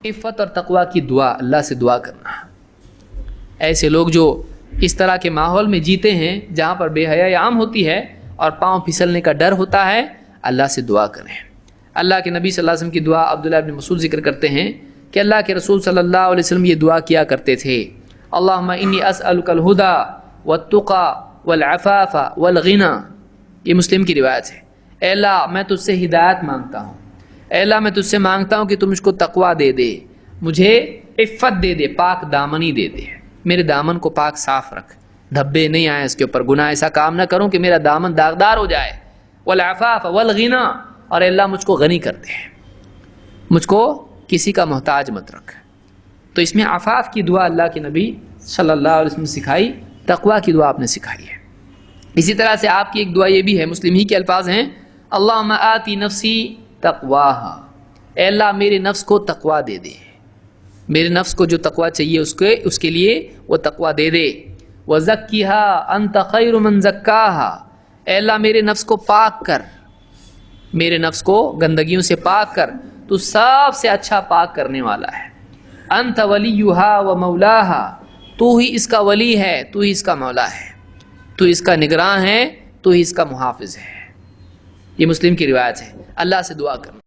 عفت اور تقوی کی دعا، اللہ سے دعا کرنا۔ ایسے لوگ جو اس طرح کے ماحول میں جیتے ہیں جہاں پر بے حیائی عام ہوتی ہے اور پاؤں پھسلنے کا ڈر ہوتا ہے، اللہ سے دعا کریں۔ اللہ کے نبی صلی اللہ علیہ وسلم کی دعا عبداللہ بن مسعود ذکر کرتے ہیں کہ اللہ کے رسول صلی اللہ علیہ وسلم یہ دعا کیا کرتے تھے، اللہم انی اسألک الہدی والتقی والعفاف والغنی۔ یہ مسلم کی روایت ہے۔ اے اللہ میں تجھ سے ہدایت مانگتا ہوں، اے اللہ میں تجھ سے مانگتا ہوں کہ تم مجھ کو تقوی دے دے، مجھے عفت دے دے، پاک دامنی دے دے، میرے دامن کو پاک صاف رکھ، دھبے نہیں آئے اس کے اوپر، گناہ ایسا کام نہ کروں کہ میرا دامن داغدار ہو جائے، والعفاف والغنی، اور اے اللہ مجھ کو غنی کر دے، مجھ کو کسی کا محتاج مت رکھ۔ تو اس میں عفاف کی دعا اللہ کے نبی صلی اللہ علیہ وسلم نے سکھائی، تقوی کی دعا آپ نے سکھائی ہے۔ اسی طرح سے آپ کی ایک دعا یہ بھی ہے، مسلم ہی کے الفاظ ہیں، اللہم آتی نفسی تقواہا، اے اللہ میرے نفس کو تقوی دے دے، میرے نفس کو جو تقوی چاہیے اس کے لیے وہ تقوی دے دے، وزکیہا انت خیر من زکاہا، اے اللہ میرے نفس کو پاک کر، میرے نفس کو گندگیوں سے پاک کر، تو سب سے اچھا پاک کرنے والا ہے، انت ولیہا و مولاہا، تو ہی اس کا ولی ہے، تو ہی اس کا مولا ہے، تو اس کا نگراں ہے، تو ہی اس کا محافظ ہے۔ یہ مسلم کی روایت ہے۔ اللہ سے دعا کرنا۔